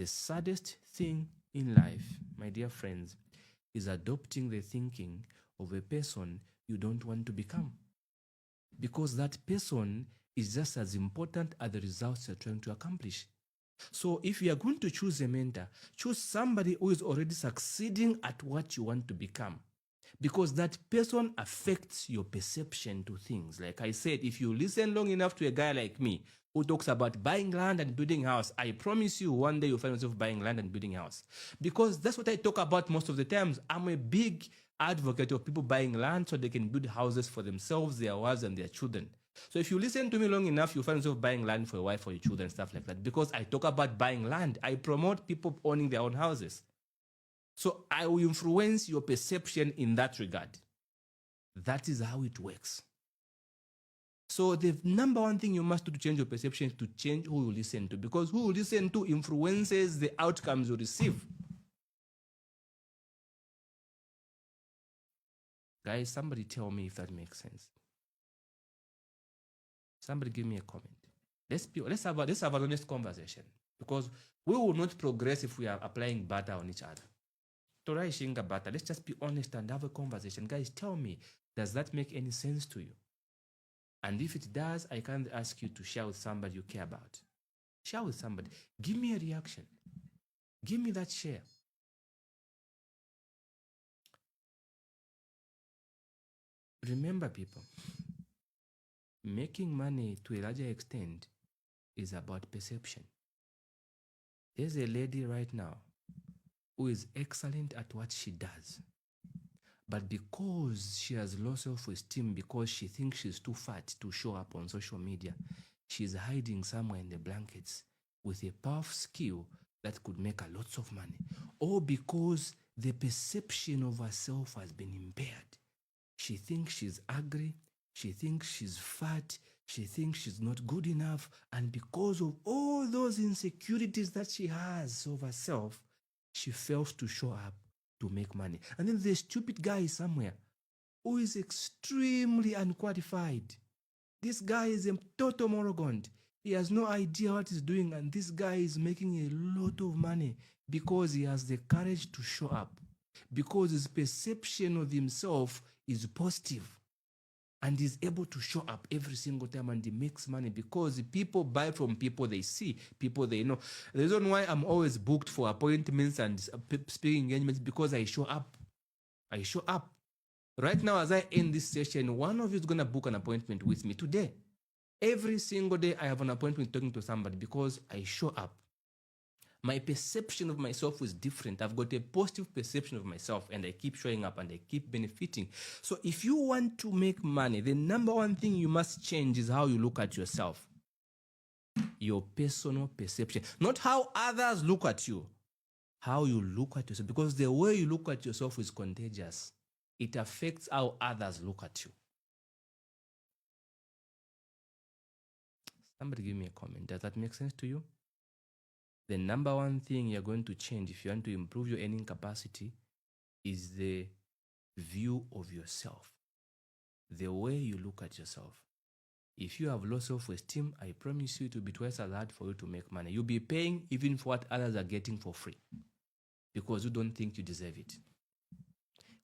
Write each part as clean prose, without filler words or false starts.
The saddest thing in life, my dear friends, is adopting the thinking of a person you don't want to become. Because that person is just as important as the results you're trying to accomplish. So if you are going to choose a mentor, choose somebody who is already succeeding at what you want to become. Because that person affects your perception to things. Like I said, if you listen long enough to a guy like me who talks about buying land and building a house, I promise you one day you'll find yourself buying land and building a house. Because that's what I talk about most of the times. I'm a big advocate of people buying land so they can build houses for themselves, their wives, and their children. So if you listen to me long enough, you'll find yourself buying land for your wife or your children, stuff like that. Because I talk about buying land. I promote people owning their own houses. So I will influence your perception in that regard. That is how it works. So the number one thing you must do to change your perception is to change who you listen to, because who you listen to influences the outcomes you receive. Guys, somebody tell me if that makes sense. Somebody give me a comment. Let's have an honest conversation, because we will not progress if we are applying butter on each other. Let's just be honest and have a conversation. Guys, tell me, does that make any sense to you? And if it does, I can ask you to share with somebody you care about. Share with somebody. Give me a reaction. Give me that share. Remember, people, making money to a larger extent is about perception. There's a lady right now who is excellent at what she does. But because she has low self-esteem, because she thinks she's too fat to show up on social media, she's hiding somewhere in the blankets with a powerful skill that could make her lots of money. Or because the perception of herself has been impaired. She thinks she's ugly, she thinks she's fat, she thinks she's not good enough, and because of all those insecurities that she has of herself, she fails to show up to make money. And then there's a stupid guy somewhere who is extremely unqualified. This guy is a total morogond. He has no idea what he's doing, and this guy is making a lot of money because he has the courage to show up, because his perception of himself is positive, and he's able to show up every single time, and he makes money because people buy from people they see, people they know. The reason why I'm always booked for appointments and speaking engagements, because I show up. I show up. Right now, as I end this session, one of you is going to book an appointment with me today. Every single day, I have an appointment talking to somebody because I show up. My perception of myself is different. I've got a positive perception of myself, and I keep showing up and I keep benefiting. So if you want to make money, the number one thing you must change is how you look at yourself. Your personal perception, not how others look at you, how you look at yourself, because the way you look at yourself is contagious. It affects how others look at you. Somebody give me a comment. Does that make sense to you? The number one thing you're going to change if you want to improve your earning capacity is the view of yourself, the way you look at yourself. If you have low self-esteem, I promise you it will be twice as hard for you to make money. You'll be paying even for what others are getting for free because you don't think you deserve it.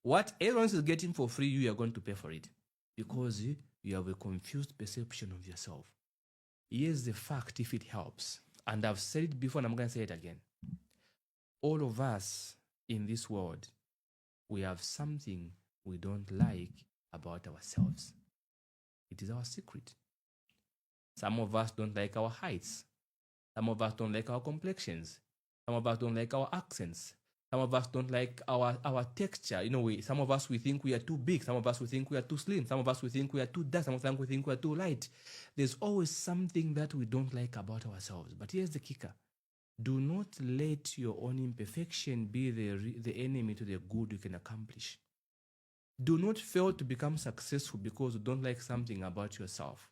What everyone is getting for free, you are going to pay for it because you have a confused perception of yourself. Here's the fact, if it helps. And I've said it before, and I'm going to say it again. All of us in this world, we have something we don't like about ourselves. It is our secret. Some of us don't like our heights. Some of us don't like our complexions. Some of us don't like our accents. Some of us don't like our texture. Some of us, we think we are too big. Some of us, we think we are too slim. Some of us, we think we are too dark. Some of us, we think we are too light. There's always something that we don't like about ourselves. But here's the kicker. Do not let your own imperfection be the enemy to the good you can accomplish. Do not fail to become successful because you don't like something about yourself.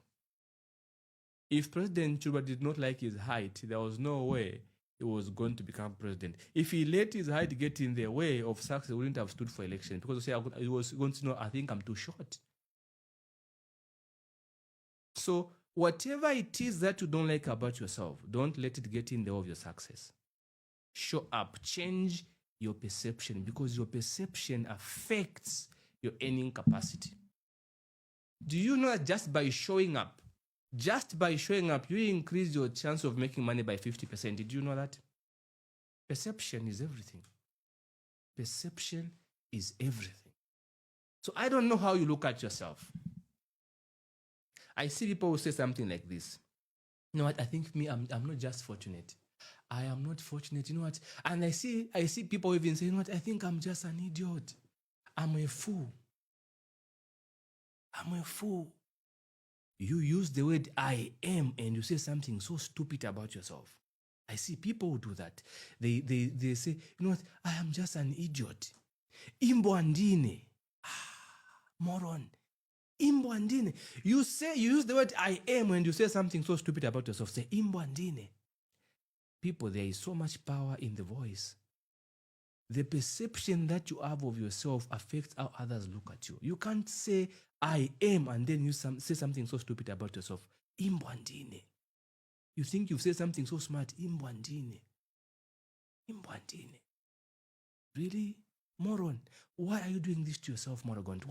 If President Chuba did not like his height, there was no way he was going to become president. If he let his height get in the way of success, he wouldn't have stood for election because he was going to know, I think I'm too short. So whatever it is that you don't like about yourself, don't let it get in the way of your success. show up, change your perception, because your perception affects your earning capacity. Do you know that just by showing up, you increase your chance of making money by 50%? Did you know that? Perception is everything. Perception is everything. So I don't know how you look at yourself. I see people who say something like this. You know what? I think I'm not just fortunate. I am not fortunate. You know what? And I see people even say, you know what? I think I'm just an idiot. I'm a fool. I'm a fool. You use the word I am and you say something so stupid about yourself. I see people who do that. They say, you know what? I am just an idiot. Imbwandine. Moron. Imbwandine. You use the word I am when you say something so stupid about yourself. Say Imbwandine. People, there is so much power in the voice. The perception that you have of yourself affects how others look at you. You can't say I am and then you say something so stupid about yourself. Imbwandine. You think you've said something so smart. Imbwandine. Imbwandine. Really? Moron. Why are you doing this to yourself, Moragont?